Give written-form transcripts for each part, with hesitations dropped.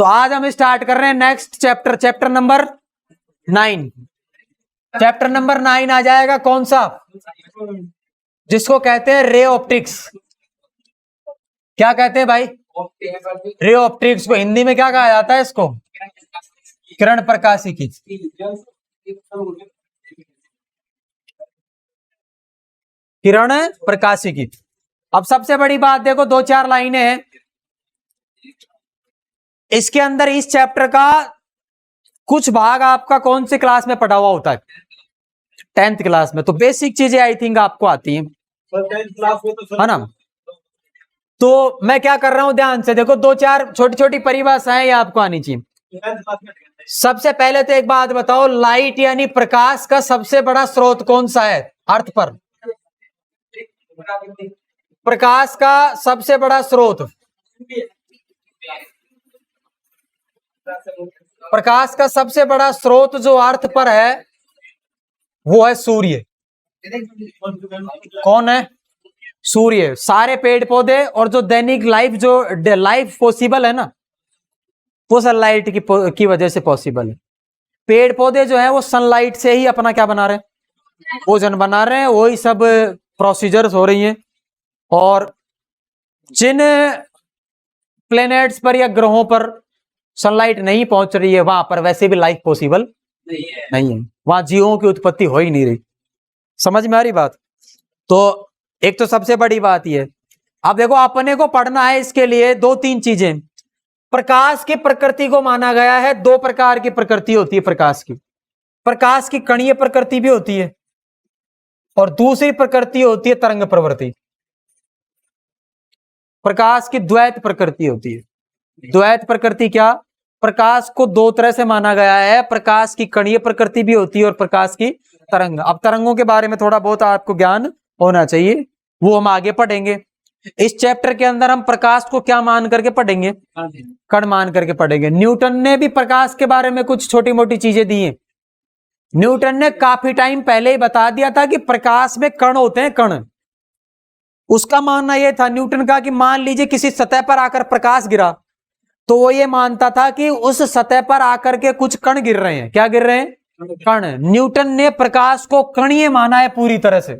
तो आज हम स्टार्ट कर रहे हैं next chapter, chapter number 9। Chapter number 9 आ जाएगा कौन सा, जिसको कहते हैं रे ऑप्टिक्स। क्या कहते हैं भाई? रे ऑप्टिक्स को हिंदी में क्या कहा जाता है? इसको किरण प्रकाशिकी। किरण प्रकाशिकी। अब सबसे बड़ी बात देखो, 2-4 लाइनें हैं इसके अंदर। इस चैप्टर का कुछ भाग आपका कौन सी क्लास में पढ़ा हुआ होता है? 10th क्लास में। तो बेसिक चीजें आई थिंक आपको आती हैं, है ना? तो मैं क्या कर रहा हूं, ध्यान से देखो, 2-4 छोटी छोटी परिभाषाएं आपको आनी चाहिए। सबसे पहले तो एक बात बताओ, लाइट यानी प्रकाश का सबसे बड़ा स्रोत कौन सा है अर्थ पर? प्रकाश का सबसे बड़ा स्रोत, प्रकाश का सबसे बड़ा स्रोत जो अर्थ पर है वो है सूर्य। कौन है? सूर्य। सारे पेड़ पौधे और जो दैनिक लाइफ, जो लाइफ पॉसिबल है ना, वो सनलाइट की वजह से पॉसिबल है। पेड़ पौधे जो है वो सनलाइट से ही अपना क्या बना रहे हैं? भोजन बना रहे हैं। वही सब प्रोसीजर्स हो रही हैं। और जिन प्लेनेट्स पर या ग्रहों पर सनलाइट नहीं पहुंच रही है, वहां पर वैसे भी लाइफ पॉसिबल नहीं है। वहां जीवों की उत्पत्ति हो ही नहीं रही। समझ में आ रही बात? तो एक तो सबसे बड़ी बात ये। अब देखो, अपने को पढ़ना है इसके लिए 2-3 चीजें। प्रकाश की प्रकृति को माना गया है 2 प्रकार की प्रकृति होती है प्रकाश की। प्रकाश की कणीय प्रकृति भी होती है और दूसरी प्रकृति होती है तरंग प्रवृत्ति। प्रकाश की द्वैत प्रकृति होती है। द्वैत प्रकृति क्या? प्रकाश को 2 तरह से माना गया है। प्रकाश की कणीय प्रकृति भी होती है और प्रकाश की तरंग। अब तरंगों के बारे में थोड़ा बहुत आपको ज्ञान होना चाहिए, वो हम आगे पढ़ेंगे। इस चैप्टर के अंदर हम प्रकाश को क्या मान करके पढ़ेंगे? कण मान करके पढ़ेंगे। न्यूटन ने भी प्रकाश के बारे में कुछ छोटी मोटी चीजें दी हैं। न्यूटन ने काफी टाइम पहले ही बता दिया था कि प्रकाश में कण होते हैं, कण। उसका मानना यह था, न्यूटन का, कि मान लीजिए किसी सतह पर आकर प्रकाश गिरा, तो वो ये मानता था कि उस सतह पर आकर के कुछ कण गिर रहे हैं। क्या गिर रहे हैं? कण। न्यूटन ने प्रकाश को कणीय माना है पूरी तरह से।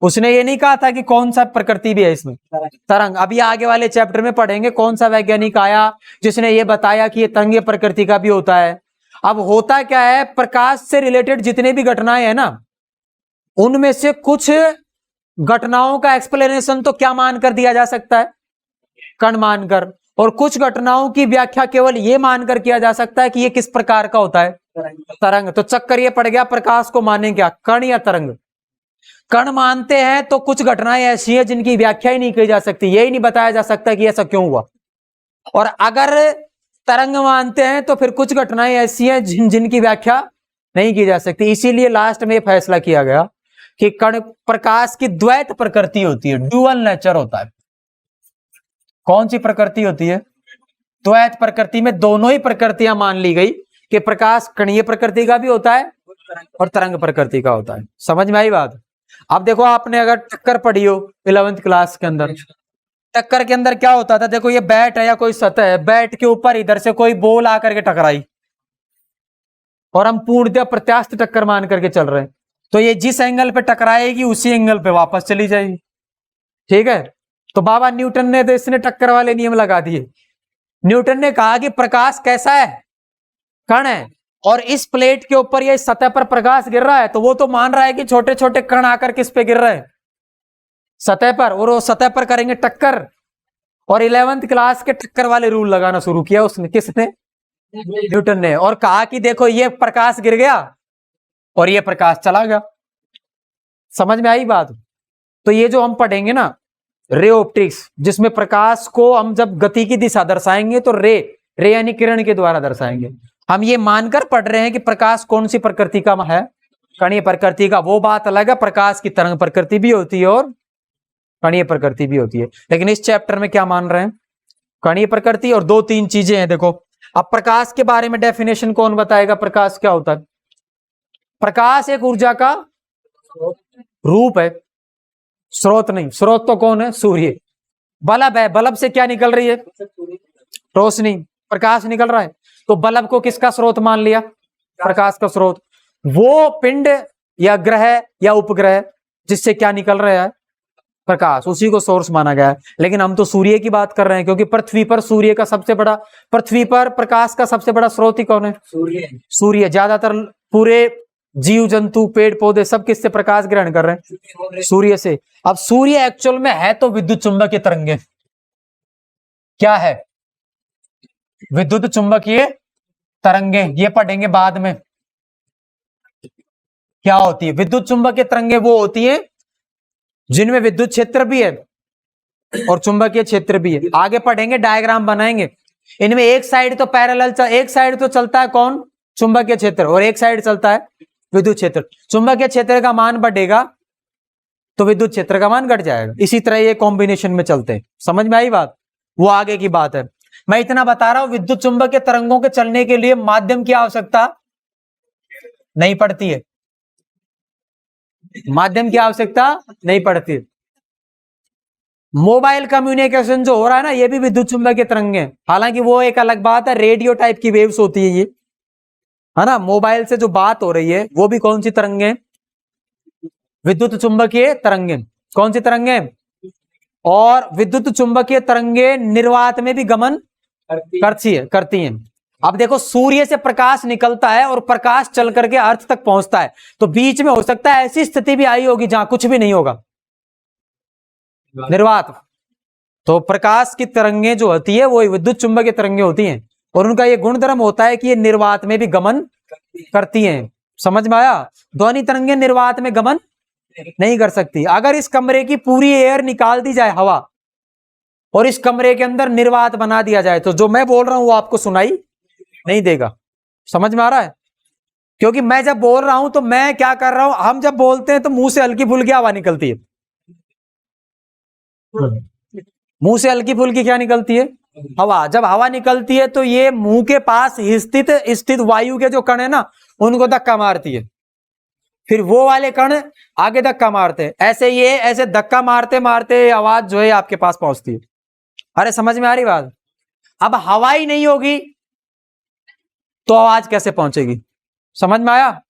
उसने ये नहीं कहा था कि कौन सा प्रकृति भी है इसमें, तरंग। अभी आगे वाले चैप्टर में पढ़ेंगे कौन सा वैज्ञानिक आया जिसने ये बताया कि ये तरंगीय प्रकृति का भी होता है। अब होता क्या है, प्रकाश से रिलेटेड जितने भी घटनाएं हैं ना, उनमें से कुछ घटनाओं का एक्सप्लेनेशन तो क्या मानकर दिया जा सकता है? कण मानकर। और कुछ घटनाओं की व्याख्या केवल ये मानकर किया जा सकता है कि ये किस प्रकार का होता है? तरंग। तो चक्कर ये पड़ गया, प्रकाश को माने क्या, कण या तरंग? कण मानते हैं तो कुछ घटनाएं ऐसी हैं जिनकी व्याख्या ही नहीं की जा सकती, यही नहीं बताया जा सकता कि ऐसा क्यों हुआ। और अगर तरंग मानते हैं तो फिर कुछ घटनाएं ऐसी हैं जिनकी व्याख्या नहीं की जा सकती। इसीलिए लास्ट में फैसला किया गया कि कण, प्रकाश की द्वैत प्रकृति होती है, ड्यूअल नेचर होता है। कौन सी प्रकृति होती है? द्वैत प्रकृति में दोनों ही प्रकृतियां मान ली गई कि प्रकाश कणीय प्रकृति का भी होता है और तरंग प्रकृति का होता है। समझ में आई बात? अब देखो, आपने अगर टक्कर पढ़ी हो 11th क्लास के अंदर, टक्कर के अंदर क्या होता था? देखो, ये बैट है या कोई सतह है, बैट के ऊपर इधर से कोई बॉल आकर के टकराई और हम पूर्णतः प्रत्यास्थ टक्कर मान करके चल रहे हैं, तो ये जिस एंगल पे टकराएगी उसी एंगल पे वापस चली जाएगी। ठीक है? तो बाबा न्यूटन ने तो इसने टक्कर वाले नियम लगा दिए। न्यूटन ने कहा कि प्रकाश कैसा है? कण है। और इस प्लेट के ऊपर या इस सतह पर प्रकाश गिर रहा है, तो वो तो मान रहा है कि छोटे छोटे कण आकर किस पे गिर रहे हैं? सतह पर। और वो सतह पर करेंगे टक्कर। और 11th क्लास के टक्कर वाले रूल लगाना शुरू किया उसने। किसने? न्यूटन ने। और कहा कि देखो, ये प्रकाश गिर गया और ये प्रकाश चला गया। समझ में आई बात? तो ये जो हम पढ़ेंगे ना, रे ऑप्टिक्स, जिसमें प्रकाश को हम जब गति की दिशा दर्शाएंगे तो रे यानी किरण के द्वारा दर्शाएंगे। हम ये मानकर पढ़ रहे हैं कि प्रकाश कौन सी प्रकृति का है? कणीय प्रकृति का। वो बात अलग है, प्रकाश की तरंग प्रकृति भी होती है और कणीय प्रकृति भी होती है। लेकिन इस चैप्टर में क्या मान रहे हैं? कणीय प्रकृति। और 2-3 चीजें हैं। देखो, अब प्रकाश के बारे में डेफिनेशन कौन बताएगा? प्रकाश क्या होता है? प्रकाश एक ऊर्जा का रूप है, स्रोत नहीं। स्रोत तो कौन है? सूर्य। बल्ब है, बल्ब से क्या निकल रही है? रोशनी। प्रकाश निकल रहा है, तो बल्ब को किसका स्रोत मान लिया? प्रकाश का स्रोत। वो पिंड या ग्रह या उपग्रह जिससे क्या निकल रहा है? प्रकाश, उसी को सोर्स माना गया है। लेकिन हम तो सूर्य की बात कर रहे हैं, क्योंकि पृथ्वी पर सूर्य का सबसे बड़ा, पृथ्वी पर प्रकाश का सबसे बड़ा स्रोत ही कौन है? सूर्य। सूर्य। ज्यादातर पूरे जीव जंतु पेड़ पौधे सब किससे प्रकाश ग्रहण कर रहे हैं? सूर्य से। अब सूर्य एक्चुअल में है तो विद्युत चुंबकीय तरंगे। क्या है? विद्युत चुंबकीय तरंगे। ये पढ़ेंगे बाद में क्या होती है। विद्युत चुंबकीय तरंगे वो होती है जिनमें विद्युत क्षेत्र भी है और चुंबकीय क्षेत्र भी है। आगे पढ़ेंगे, डायग्राम बनाएंगे। इनमें एक साइड तो पैरेलल, एक साइड तो चलता है कौन? चुंबकीय क्षेत्र, और एक साइड चलता है विद्युत क्षेत्र। चुंबकीय क्षेत्र का मान बढ़ेगा तो विद्युत क्षेत्र का मान घट जाएगा। इसी तरह ये कॉम्बिनेशन में चलते हैं। समझ में आई बात? वो आगे की बात है। मैं इतना बता रहा हूं, विद्युत चुंबकीय तरंगों के चलने के लिए माध्यम की आवश्यकता नहीं पड़ती है। माध्यम की आवश्यकता नहीं पड़ती। मोबाइल कम्युनिकेशन जो हो रहा है ना, ये भी विद्युत चुंबकीय तरंगे हैं। हालांकि वो एक अलग बात है, रेडियो टाइप की वेव्स होती है ये, है ना। मोबाइल से जो बात हो रही है वो भी कौन सी तरंगे? विद्युत चुंबकीय तरंगे। कौन सी तरंगे? और विद्युत चुंबकीय तरंगे निर्वात में भी गमन करती हैं। अब देखो, सूर्य से प्रकाश निकलता है और प्रकाश चल करके अर्थ तक पहुंचता है, तो बीच में हो सकता है ऐसी स्थिति भी आई होगी जहां कुछ भी नहीं होगा, निर्वात। तो प्रकाश की तरंगे जो होती है वो विद्युत चुंबकीय तरंगे होती हैं, और उनका ये गुणधर्म होता है कि ये निर्वात में भी गमन करती हैं। समझ में आया? ध्वनि तरंगे निर्वात में गमन नहीं कर सकती। अगर इस कमरे की पूरी एयर निकाल दी जाए, हवा, और इस कमरे के अंदर निर्वात बना दिया जाए, तो जो मैं बोल रहा हूं वो आपको सुनाई नहीं देगा। समझ में आ रहा है? क्योंकि मैं जब बोल रहा हूं तो मैं क्या कर रहा हूं, हम जब बोलते हैं तो मुंह से हल्की फुल्की हवा निकलती है। मुंह से हल्की फुल्की क्या निकलती है? हवा। जब हवा निकलती है तो ये मुंह के पास स्थित वायु के जो कण है ना, उनको धक्का मारती है। फिर वो वाले कण आगे धक्का मारते हैं। ऐसे धक्का मारते मारते आवाज जो है आपके पास पहुंचती है। अरे समझ में आ रही बात? अब हवा ही नहीं होगी तो आवाज कैसे पहुंचेगी? समझ में आया?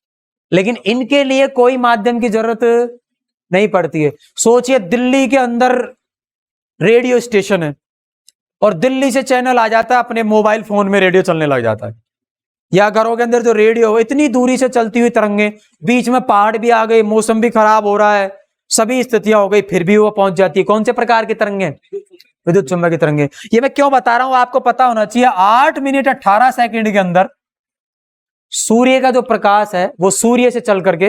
लेकिन इनके लिए कोई माध्यम की जरूरत नहीं पड़ती है। सोचिए, दिल्ली के अंदर रेडियो स्टेशन है और दिल्ली से चैनल आ जाता है, अपने मोबाइल फोन में रेडियो चलने लग जाता है। या घरों के अंदर जो रेडियो हो, इतनी दूरी से चलती हुई तरंगे, बीच में पहाड़ भी आ गए, मौसम भी खराब हो रहा है, सभी स्थितियां हो गई, फिर भी वो पहुंच जाती है। कौन से प्रकार की तरंगे? विद्युत चुंबकीय तरंगे। ये मैं क्यों बता रहा हूं, आपको पता होना चाहिए। 8 मिनट 18 सेकंड के अंदर सूर्य का जो प्रकाश है वो सूर्य से चल करके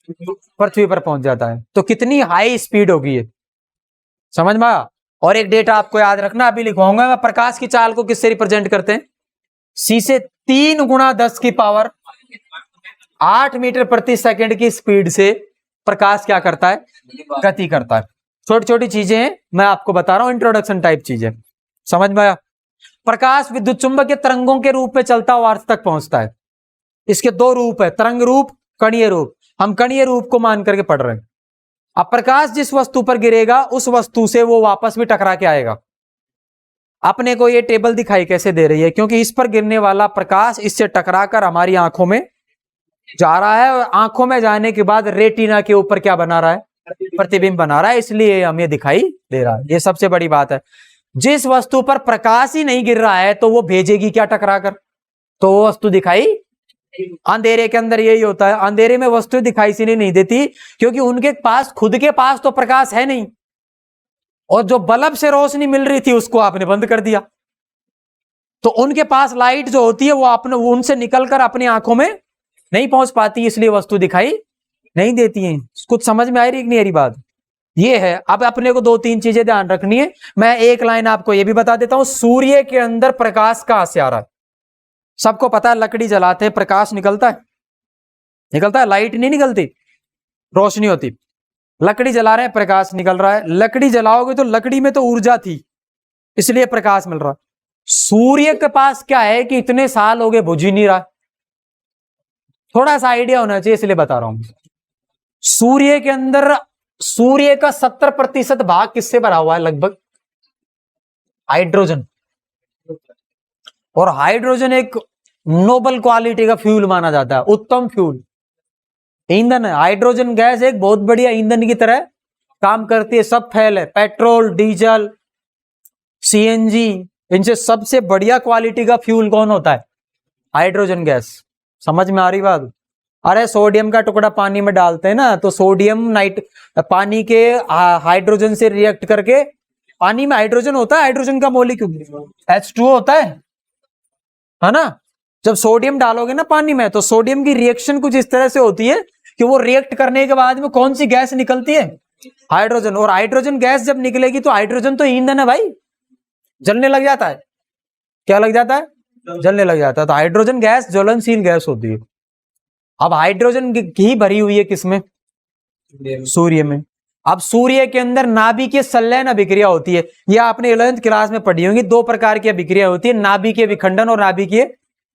पृथ्वी पर पहुंच जाता है। तो कितनी हाई स्पीड होगी ये? समझ में आया? और एक डेटा आपको याद रखना, अभी लिखवाऊंगा मैं। प्रकाश की चाल को किससे रिप्रेजेंट करते हैं? सी से 3 गुणा 10 की पावर 8 मीटर प्रति सेकंड की स्पीड से प्रकाश क्या करता है? गति करता है। छोटी छोटी चीजें हैं, मैं आपको बता रहा हूं, इंट्रोडक्शन टाइप चीजें। समझ में आया? प्रकाश विद्युत चुंबकीय तरंगों के रूप में चलता हुआ अर्थ तक पहुंचता है। इसके 2 रूप है, तरंग रूप, कणीय रूप। हम कणीय रूप को मान करके पढ़ रहे हैं। अब प्रकाश जिस वस्तु पर गिरेगा उस वस्तु से वो वापस भी टकरा के आएगा। अपने को ये टेबल दिखाई कैसे दे रही है? क्योंकि इस पर गिरने वाला प्रकाश इससे टकराकर हमारी आंखों में जा रहा है, और आंखों में जाने के बाद रेटिना के ऊपर क्या बना रहा है? प्रतिबिंब बना रहा है, इसलिए हमें दिखाई दे रहा है। ये सबसे बड़ी बात है। जिस वस्तु पर प्रकाश ही नहीं गिर रहा है तो वो भेजेगी क्या टकराकर? तो वो वस्तु दिखाई, अंधेरे के अंदर यही होता है, अंधेरे में वस्तु दिखाई सी नहीं देती, क्योंकि उनके पास खुद के पास तो प्रकाश है नहीं, और जो बल्ब से रोशनी मिल रही थी उसको आपने बंद कर दिया, तो उनके पास लाइट जो होती है वो उनसे निकलकर अपनी आंखों में नहीं पहुंच पाती, इसलिए वस्तु दिखाई नहीं देती है। कुछ समझ में आ रही कि नहीं आ रही बात? ये है। अब अपने को 2-3 चीजें ध्यान रखनी है। मैं एक लाइन आपको ये भी बता देता हूं, सूर्य के अंदर प्रकाश कहां से आ रहा है? सबको पता है, लकड़ी जलाते हैं प्रकाश निकलता है, निकलता है। लाइट नहीं निकलती, रोशनी होती। लकड़ी जला रहे हैं, प्रकाश निकल रहा है। लकड़ी जलाओगे तो लकड़ी में तो ऊर्जा थी, इसलिए प्रकाश मिल रहा। सूर्य के पास क्या है कि इतने साल हो गए बुझ ही नहीं रहा। थोड़ा सा आइडिया होना चाहिए, इसलिए बता रहा हूं। सूर्य के अंदर सूर्य का 70% भाग किससे भरा हुआ है? लगभग हाइड्रोजन। और हाइड्रोजन एक नोबल क्वालिटी का फ्यूल माना जाता है, उत्तम फ्यूल, ईंधन है। हाइड्रोजन गैस एक बहुत बढ़िया ईंधन की तरह काम करती है। सब फैल है, पेट्रोल, डीजल, सीएनजी, इनसे सबसे बढ़िया क्वालिटी का फ्यूल कौन होता है? Hydrogen gas. समझ में आ रही बात? अरे सोडियम का टुकड़ा पानी में डालते हैं ना, तो सोडियम पानी के हाइड्रोजन से रिएक्ट करके, पानी में हाइड्रोजन होता है, हाइड्रोजन का मॉलिक्यूल H2O होता है ना। जब सोडियम डालोगे ना पानी में, तो सोडियम की रिएक्शन कुछ इस तरह से होती है कि वो रिएक्ट करने के बाद में कौन सी गैस निकलती है? हाइड्रोजन। और हाइड्रोजन गैस जब निकलेगी तो हाइड्रोजन तो ईंधन है भाई, जलने लग जाता है। क्या लग जाता है? जलने लग जाता है। तो हाइड्रोजन गैस ज्वलनशील गैस होती है। अब हाइड्रोजन घी भरी हुई है किसमें? सूर्य में। अब सूर्य के अंदर नाभिकीय संलयन अभिक्रिया होती है। यह आपने 11th क्लास में पढ़ी होंगी। दो प्रकार की अभिक्रिया होती है, नाभिकीय विखंडन और नाभिकीय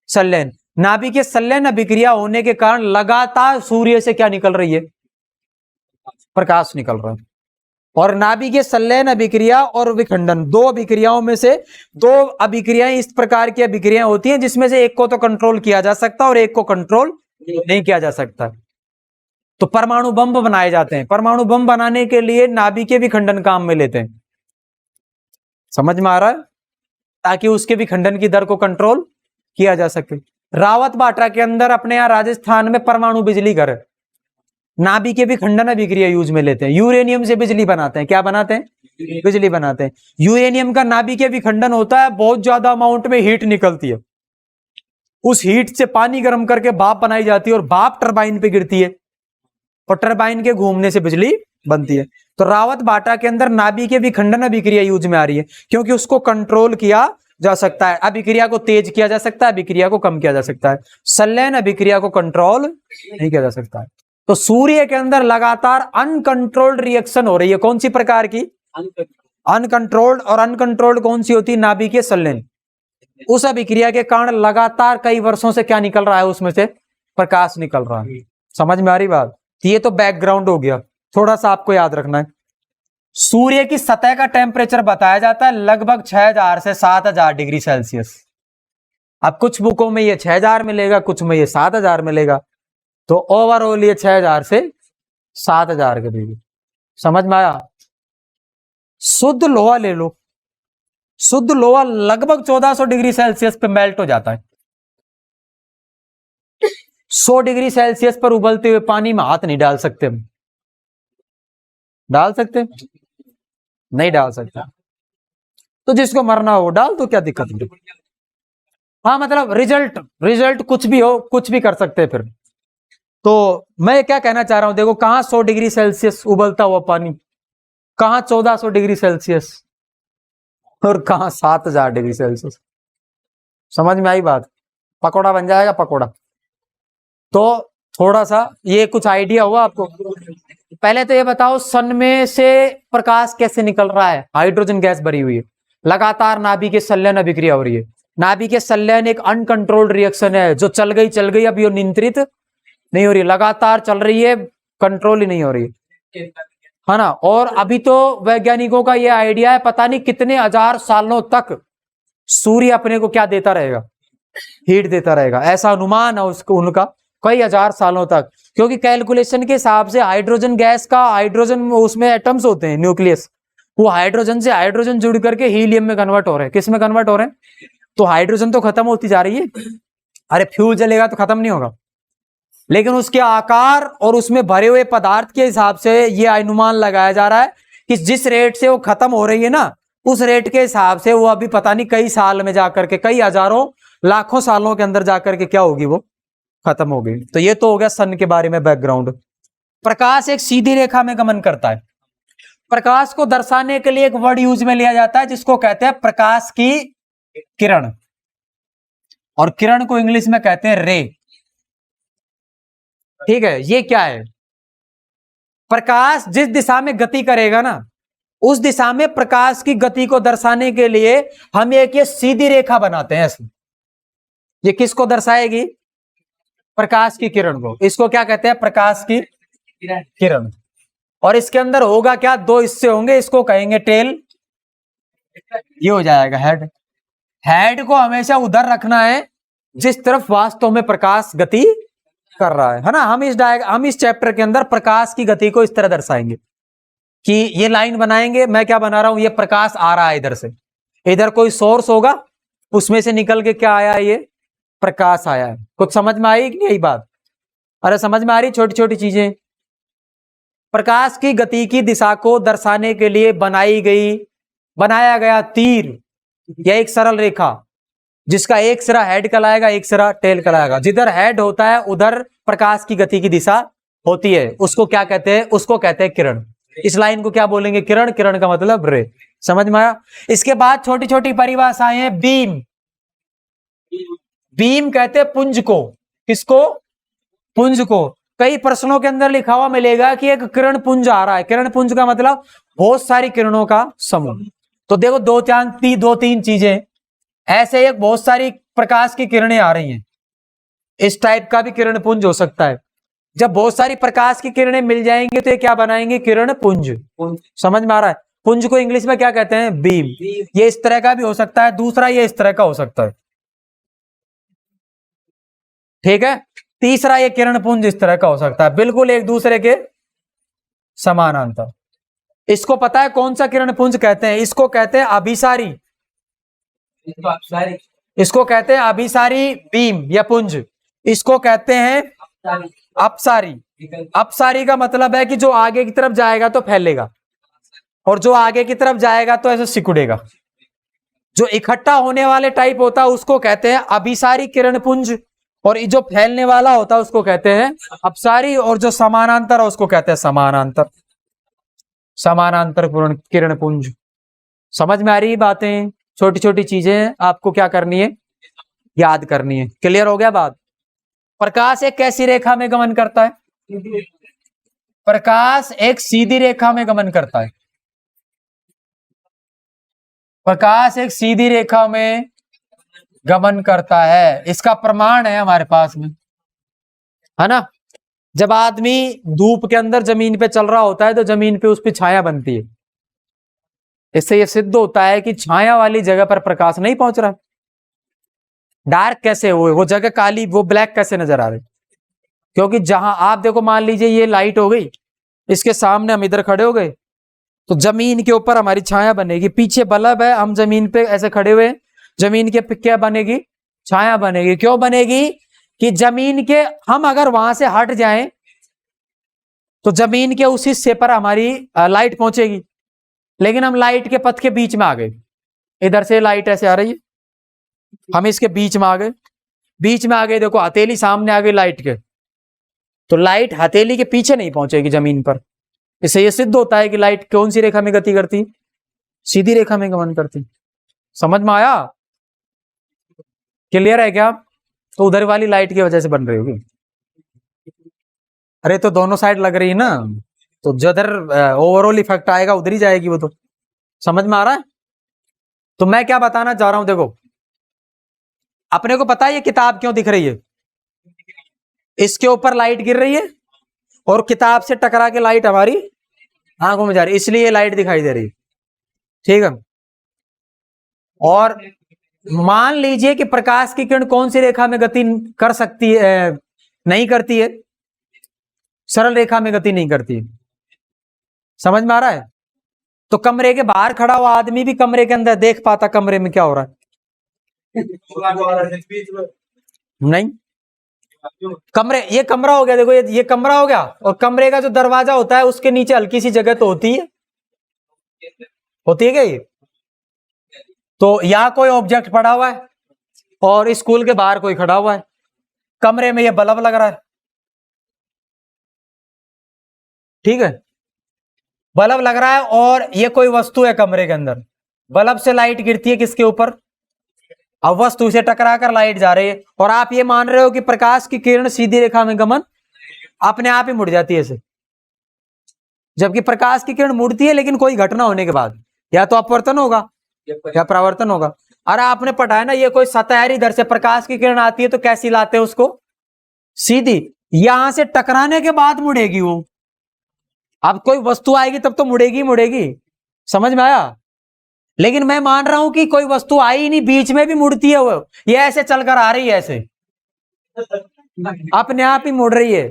संलयन। नाभिकीय संलयन अभिक्रिया होने के कारण लगातार सूर्य से क्या निकल रही है? प्रकाश निकल रहा है। और नाभिकीय संलयन अभिक्रिया और विखंडन, दो अभिक्रियाओं में से दो अभिक्रियाएं इस प्रकार की अभिक्रियाएं होती हैं जिसमें से एक को तो कंट्रोल किया जा सकता है और एक को कंट्रोल नहीं किया जा सकता। तो परमाणु बम बनाए जाते हैं। परमाणु बम बनाने के लिए नाभिकीय विखंडन काम में लेते हैं। समझ में आ रहा है? ताकि उसके विखंडन की दर को कंट्रोल किया जा सके। रावत बाटा के अंदर अपने यहां राजस्थान में परमाणु बिजली घर, नाभिकीय विखंडन अभिक्रिया यूज में लेते हैं। यूरेनियम से बिजली बनाते हैं। क्या बनाते हैं? बिजली बनाते हैं। यूरेनियम का नाभिकीय विखंडन होता है, बहुत ज्यादा अमाउंट में हीट निकलती है। उस हीट से पानी गर्म करके भाप बनाई जाती है और भाप टरबाइन पे गिरती है और टरबाइन के घूमने से बिजली बनती है। तो रावत बाटा के अंदर नाभिकीय विखंडन अभिक्रिया यूज में आ रही है क्योंकि उसको कंट्रोल किया जा सकता है। अभिक्रिया को तेज किया जा सकता है, अभिक्रिया को कम किया जा सकता है। संलयन अभिक्रिया को कंट्रोल नहीं किया जा सकता है। तो सूर्य के अंदर लगातार अनकंट्रोल्ड रिएक्शन हो रही है। कौन सी प्रकार की? अनकंट्रोल्ड। और अनकंट्रोल्ड कौन सी होती है? नाभिकीय संलयन। उस अभिक्रिया के कारण लगातार कई वर्षों से क्या निकल रहा है? उसमें से प्रकाश निकल रहा है। समझ में आ रही बात? ये तो बैकग्राउंड हो गया, थोड़ा सा आपको याद रखना है। सूर्य की सतह का टेम्परेचर बताया जाता है लगभग 6000 से 7000 डिग्री सेल्सियस। अब कुछ बुकों में ये 6000 मिलेगा, कुछ में ये 7000 मिलेगा। तो ओवरऑल ये 6000 से 7000 के बीच। समझ में आया? शुद्ध लोहा ले लो, शुद्ध लोहा लगभग 1400 डिग्री सेल्सियस पे मेल्ट हो जाता है। 100 डिग्री सेल्सियस पर उबलते हुए पानी में हाथ नहीं डाल सकते हम। डाल सकते? नहीं डाल सकते। तो जिसको मरना हो डाल, तो क्या दिक्कत है? हाँ, मतलब रिजल्ट कुछ भी हो, कुछ भी कर सकते हैं फिर। तो मैं क्या कहना चाह रहा हूं, देखो कहां 100 डिग्री सेल्सियस उबलता हुआ पानी, कहां 1400 डिग्री सेल्सियस और कहां 7000 डिग्री सेल्सियस। समझ में आई बात? पकोड़ा बन जाएगा, पकोड़ा। तो थोड़ा सा ये कुछ आइडिया हुआ आपको। पहले तो ये बताओ, सन में से प्रकाश कैसे निकल रहा है? हाइड्रोजन गैस भरी हुई है, लगातार नाभिकीय संलयन अभिक्रिया हो रही है। नाभिकीय संलयन एक अनकंट्रोल्ड रिएक्शन है जो चल गई, अब ये नियंत्रित नहीं हो रही, लगातार चल रही है, कंट्रोल ही नहीं हो रही है ना। और अभी तो वैज्ञानिकों का ये आइडिया है, पता नहीं कितने हजार सालों तक सूर्य अपने को क्या देता रहेगा? हीट देता रहेगा। ऐसा अनुमान है उसको, उनका, कई हजार सालों तक। क्योंकि कैलकुलेशन के हिसाब से हाइड्रोजन गैस का, हाइड्रोजन उसमें एटम्स होते हैं, न्यूक्लियस, वो हाइड्रोजन से हाइड्रोजन जुड़ करके हीलियम में कन्वर्ट हो रहे हैं। किस में कन्वर्ट हो रहे हैं? तो हाइड्रोजन तो खत्म होती जा रही है। अरे फ्यूल जलेगा तो खत्म नहीं होगा, लेकिन उसके आकार और उसमें भरे हुए पदार्थ के हिसाब से ये अनुमान लगाया जा रहा है कि जिस रेट से वो खत्म हो रही है ना, उस रेट के हिसाब से वो अभी पता नहीं कई साल में जाकर के, कई हजारों लाखों सालों के अंदर जाकर के क्या होगी? वो खत्म हो गई। तो ये तो हो गया सन के बारे में बैकग्राउंड। प्रकाश एक सीधी रेखा में गमन करता है। प्रकाश को दर्शाने के लिए एक वर्ड यूज में लिया जाता है जिसको कहते हैं प्रकाश की किरण, और किरण को इंग्लिश में कहते हैं रे। ठीक है, ये क्या है? प्रकाश जिस दिशा में गति करेगा ना, उस दिशा में प्रकाश की गति को दर्शाने के लिए हम एक ये सीधी रेखा बनाते हैं। ये किसको दर्शाएगी? प्रकाश की किरण को। इसको क्या कहते हैं? प्रकाश की किरण। और इसके अंदर होगा क्या? दो हिस्से होंगे, इसको कहेंगे टेल, ये हो जाएगा हेड। हेड को हमेशा उधर रखना है जिस तरफ वास्तव में प्रकाश गति कर रहा है ना। हम इस चैप्टर के अंदर प्रकाश की गति को इस तरह दर्शाएंगे कि ये लाइन बनाएंगे, मैं क्या बना रहा हूं, ये प्रकाश आ रहा है इधर से, इधर कोई सोर्स होगा, उसमें से निकल के क्या आया है, ये प्रकाश आया है। कुछ समझ में आई कि नहीं यही बात? अरे समझ में आ रही छोटी छोटी चीजें। प्रकाश की गति की दिशा को दर्शाने के लिए बनाया गया तीर या एक सरल रेखा, जिसका एक सिरा हेड कहलाएगा, एक सिरा टेल कहलाएगा। जिधर हेड होता है उधर प्रकाश की गति की दिशा होती है, उसको क्या कहते हैं? उसको कहते हैं किरण। इस लाइन को क्या बोलेंगे? किरण। किरण का मतलब रे। समझ में आया? इसके बाद छोटी छोटी परिभाषाएं हैं। बीम, बीम कहते हैं पुंज को। किसको? पुंज को। कई प्रश्नों के अंदर लिखा हुआ मिलेगा कि एक किरण पुंज आ रहा है। किरण पुंज का मतलब बहुत सारी किरणों का समूह। तो देखो दो तीन चीजें ऐसे, एक बहुत सारी प्रकाश की किरणें आ रही हैं, इस टाइप का भी किरण पुंज हो सकता है। जब बहुत सारी प्रकाश की किरणें मिल जाएंगी तो ये क्या बनाएंगे? किरण पुंज। समझ में आ रहा है? पुंज को इंग्लिश में क्या कहते हैं? बीम। ये इस तरह का भी हो सकता है, दूसरा ये इस तरह का हो सकता है। ठीक है। तीसरा ये किरण पुंज इस तरह का हो सकता है, बिल्कुल एक दूसरे के समानांतर। इसको पता है कौन सा किरण पुंज कहते हैं? इसको कहते हैं अभिसारी। इसको कहते हैं अभिसारी बीम या पुंज। इसको कहते हैं अपसारी। अपसारी का मतलब है कि जो आगे की तरफ जाएगा तो फैलेगा, और जो आगे की तरफ जाएगा तो ऐसे सिकुड़ेगा। जो इकट्ठा होने वाले टाइप होता है उसको कहते हैं अभिसारी किरण पुंज, और जो फैलने वाला होता है उसको कहते हैं अपसारी, और जो समानांतर है उसको कहते हैं समानांतर किरण पुंज। समझ में आ रही बातें? छोटी छोटी चीजें आपको क्या करनी है? याद करनी है। क्लियर हो गया बात? प्रकाश एक कैसी रेखा में गमन करता है? प्रकाश एक सीधी रेखा में गमन करता है। प्रकाश एक सीधी रेखा में गमन करता है। इसका प्रमाण है हमारे पास में, है ना। जब आदमी धूप के अंदर जमीन पे चल रहा होता है तो जमीन पे उस पर छाया बनती है। इससे यह सिद्ध होता है कि छाया वाली जगह पर प्रकाश नहीं पहुंच रहा। डार्क कैसे हुए? वो जगह काली, वो ब्लैक कैसे नजर आ रही? क्योंकि जहां आप देखो, मान लीजिए ये लाइट हो गई, इसके सामने हम इधर खड़े हो गए तो जमीन के ऊपर हमारी छाया बनेगी। पीछे बल्ब है, हम जमीन पे ऐसे खड़े हुए, जमीन के पे क्या बनेगी? छाया बनेगी। क्यों बनेगी? कि जमीन के हम अगर वहां से हट जाएं तो जमीन के उस हिस्से पर हमारी लाइट पहुंचेगी, लेकिन हम लाइट के पथ के बीच में आ गए। इधर से लाइट ऐसे आ रही है, हम इसके बीच में आ गए। देखो हथेली सामने आ गई लाइट के, तो लाइट हथेली के पीछे नहीं पहुंचेगी जमीन पर। इससे यह सिद्ध होता है कि लाइट कौन सी रेखा में गति करती? सीधी रेखा में गमन करती। समझ में आया? क्लियर है क्या? तो उधर वाली लाइट की वजह से बन रही होगी। अरे तो दोनों साइड लग रही है ना, तो जिधर ओवरऑल इफेक्ट आएगा उधर ही जाएगी वो। तो समझ में आ रहा है? तो मैं क्या बताना चाह रहा हूं, देखो अपने को पता है ये किताब क्यों दिख रही है? इसके ऊपर लाइट गिर रही है और किताब से टकरा के लाइट हमारी आंखों में जा रही है, इसलिए लाइट दिखाई दे रही है। ठीक है। और मान लीजिए कि प्रकाश की किरण कौन सी रेखा में गति कर सकती है? नहीं करती है, सरल रेखा में गति नहीं करती है। समझ में आ रहा है? तो कमरे के बाहर खड़ा हुआ आदमी भी कमरे के अंदर देख पाता कमरे में क्या हो रहा है? नहीं। ये कमरा हो गया, देखो ये कमरा हो गया, और कमरे का जो दरवाजा होता है उसके नीचे हल्की सी जगह तो होती है क्या ये? तो यहां कोई ऑब्जेक्ट पड़ा हुआ है और स्कूल के बाहर कोई खड़ा हुआ है, कमरे में ये बल्ब लग रहा है। ठीक है, बल्ब लग रहा है और ये कोई वस्तु है कमरे के अंदर। बल्ब से लाइट गिरती है किसके ऊपर? अब वस्तु से टकरा कर लाइट जा रही है, और आप ये मान रहे हो कि प्रकाश की किरण सीधी रेखा में गमन अपने आप ही मुड़ जाती है ऐसे, जबकि प्रकाश की किरण मुड़ती है लेकिन कोई घटना होने के बाद, या तो अपवर्तन होगा या परावर्तन होगा। अरे आपने पढ़ा है ना, ये कोई सतह है, इधर से प्रकाश की किरण आती है तो कैसी लाते हैं उसको? सीधी। यहां से टकराने के बाद मुड़ेगी वो। अब कोई वस्तु आएगी तब तो मुड़ेगी। समझ में आया? लेकिन मैं मान रहा हूं कि कोई वस्तु आई ही नहीं, बीच में भी मुड़ती है, वो ये ऐसे चलकर आ रही है, ऐसे अपने आप ही मुड़ रही है।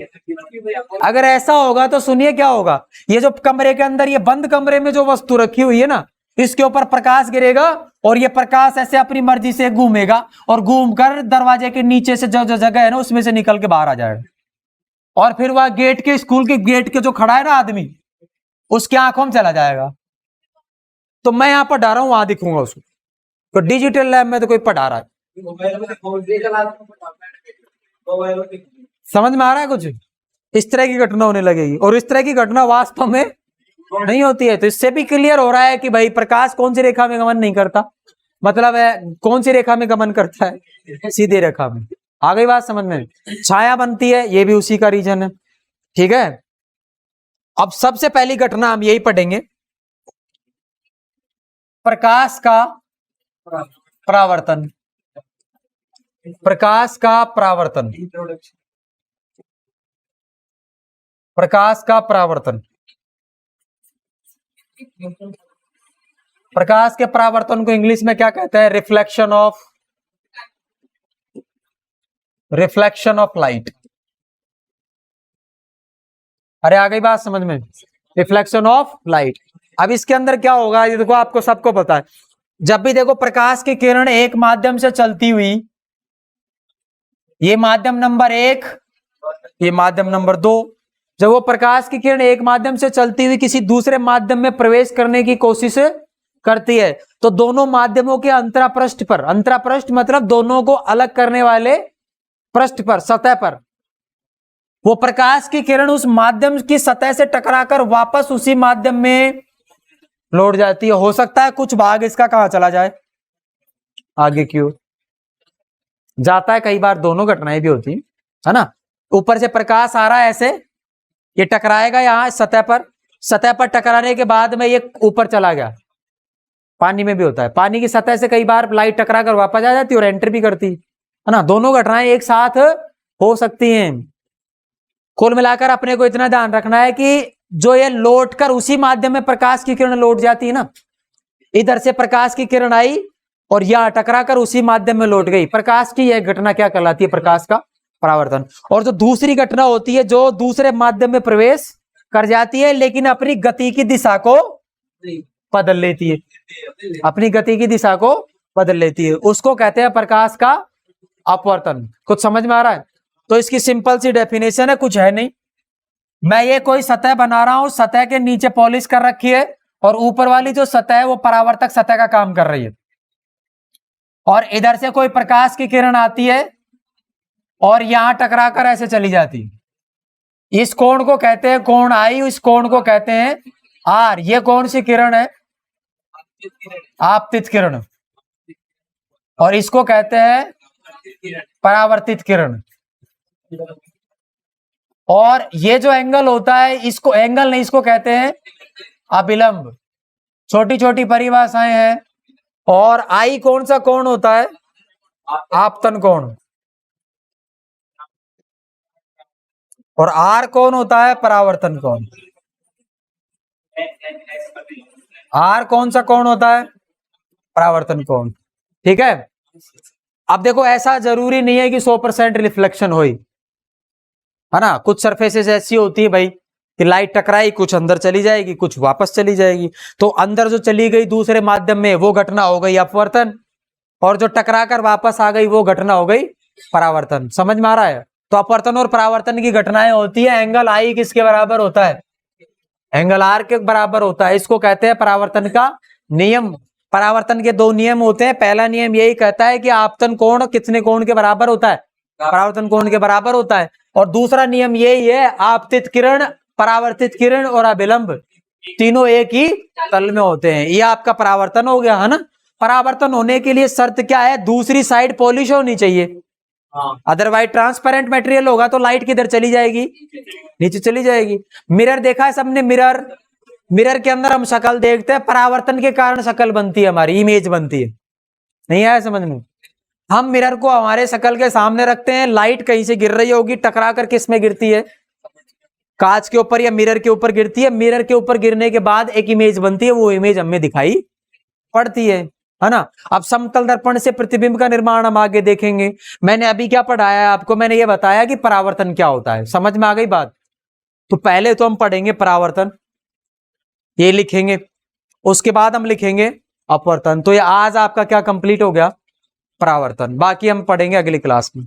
अगर ऐसा होगा तो सुनिए क्या होगा, ये जो कमरे के अंदर, ये बंद कमरे में जो वस्तु रखी हुई है ना, इसके ऊपर प्रकाश गिरेगा और ये प्रकाश ऐसे अपनी मर्जी से घूमेगा और घूमकर दरवाजे के नीचे से जो जो जगह है ना उसमें से निकल के बाहर आ जाएगा, और फिर वह गेट के, स्कूल के गेट के जो खड़ा है ना आदमी, उसकी आंखों में चला जाएगा। तो मैं यहां पढ़ा रहा हूं, वहां दिखूंगा उसको। तो डिजिटल लैब में तो कोई पढ़ा रहा है, समझ में आ रहा है कुछ? इस तरह की घटना होने लगेगी, और इस तरह की घटना वास्तव में नहीं होती है। तो इससे भी क्लियर हो रहा है कि भाई प्रकाश कौन सी रेखा में गमन नहीं करता, मतलब है कौन सी रेखा में गमन करता है, सीधी रेखा में। आ गई बात समझ में? छाया बनती है, ये भी उसी का रीजन है, ठीक है। अब सबसे पहली घटना हम यही पढ़ेंगे, प्रकाश का परावर्तन। प्रकाश का परावर्तन, प्रकाश का परावर्तन। प्रकाश के परावर्तन को इंग्लिश में क्या कहते हैं? Reflection of light. अरे आ गई बात समझ में? Reflection of light. अब इसके अंदर क्या होगा, ये देखो आपको सबको पता है, जब भी देखो प्रकाश की किरण एक माध्यम से चलती हुई, ये माध्यम नंबर 1, ये माध्यम नंबर 2, जब वो प्रकाश की किरण एक माध्यम से चलती हुई किसी दूसरे माध्यम में प्रवेश करने की कोशिश करती है, तो दोनों माध्यमों के अंतरापृष्ठ पर, अंतरापृष्ठ मतलब दोनों को अलग करने वाले पृष्ठ पर, सतह पर, वो प्रकाश की किरण उस माध्यम की सतह से टकराकर वापस उसी माध्यम में लौट जाती है। हो सकता है कुछ भाग इसका कहां चला जाए, आगे की ओर जाता है, कई बार दोनों घटनाएं भी होती है ना। ऊपर से प्रकाश आ रहा है, ऐसे ये टकराएगा यहां सतह पर, सतह पर टकराने के बाद में ये ऊपर चला गया। पानी में भी होता है, पानी की सतह से कई बार लाइट टकरा कर वापस आ जाती है और एंटर भी करती है ना। दोनों घटनाएं एक साथ हो सकती हैं। कुल मिलाकर अपने को इतना ध्यान रखना है कि जो ये लौट कर उसी माध्यम में प्रकाश की किरण लौट जाती है ना, इधर से प्रकाश की किरण आई और यह टकरा कर उसी माध्यम में लौट गई, प्रकाश की यह घटना क्या कहलाती है? प्रकाश का परावर्तन। और जो दूसरी घटना होती है, जो दूसरे माध्यम में प्रवेश कर जाती है लेकिन अपनी गति की दिशा को बदल लेती है, अपनी गति की दिशा को बदल लेती है, उसको कहते हैं प्रकाश का अपवर्तन। कुछ समझ में आ रहा है? तो इसकी सिंपल सी डेफिनेशन है, कुछ है नहीं। मैं ये कोई सतह बना रहा हूं, सतह के नीचे पॉलिश कर रखी है और ऊपर वाली जो सतह है वो परावर्तक सतह का काम कर रही है, और इधर से कोई प्रकाश की किरण आती है और यहां टकरा कर ऐसे चली जाती है। इस कोण को कहते हैं कोण आई, इस कोण को कहते हैं आर। ये कौन सी किरण है? आपतित किरण, और इसको कहते हैं परावर्तित किरण। और ये जो एंगल होता है, इसको एंगल नहीं, इसको कहते हैं अभिलंब। छोटी छोटी परिभाषाएं हैं। और आई कौन सा कोण होता है? आपतन कोण। और आर कौन होता है? परावर्तन कोण। आर कौन सा कोण होता है? परावर्तन कोण, ठीक है। अब देखो ऐसा जरूरी नहीं है कि 100% रिफ्लेक्शन हो, है ना। कुछ सरफेसेस ऐसी होती है भाई कि लाइट टकराई, कुछ अंदर चली जाएगी, कुछ वापस चली जाएगी। तो अंदर जो चली गई दूसरे माध्यम में, वो घटना हो गई अपवर्तन, और जो टकरा कर वापस आ गई वो घटना हो गई परावर्तन। समझ में आ रहा है? तो अपवर्तन और परावर्तन की घटनाएं होती है। एंगल आई किसके बराबर होता है? एंगल आर के बराबर होता है। इसको कहते हैं परावर्तन का नियम। परावर्तन के 2 नियम होते हैं। पहला नियम यही कहता है कि आपतन कोण कितने कोण के बराबर होता है? परावर्तन कोण के बराबर होता है। और दूसरा नियम यही है, आपतित किरण, परावर्तित किरण और अभिलंब तीनों एक ही तल में होते हैं। ये आपका परावर्तन हो गया, है ना। परावर्तन होने के लिए शर्त क्या है? दूसरी साइड पॉलिश होनी चाहिए, अदरवाइज ट्रांसपेरेंट मटेरियल होगा तो लाइट किधर चली जाएगी? नीचे चली जाएगी। मिरर देखा है सबने? मिरर के अंदर हम शक्ल देखते हैं, परावर्तन के कारण शक्ल बनती है, हमारी इमेज बनती है। नहीं आया समझ में? हम मिरर को हमारे शक्ल के सामने रखते हैं, लाइट कहीं से गिर रही होगी, टकरा कर किस में गिरती है? कांच के ऊपर या मिरर के ऊपर गिरती है। मिरर के ऊपर गिरने के बाद एक इमेज बनती है, वो इमेज हमें दिखाई पड़ती है ना। अब समतल दर्पण से प्रतिबिंब का निर्माण हम आगे देखेंगे। मैंने अभी क्या पढ़ाया है आपको, मैंने ये बताया कि परावर्तन क्या होता है, समझ में आ गई बात। तो पहले तो हम पढ़ेंगे परावर्तन, ये लिखेंगे, उसके बाद हम लिखेंगे अपवर्तन। तो ये आज आपका क्या कंप्लीट हो गया, परावर्तन। बाकी हम पढ़ेंगे अगली क्लास में।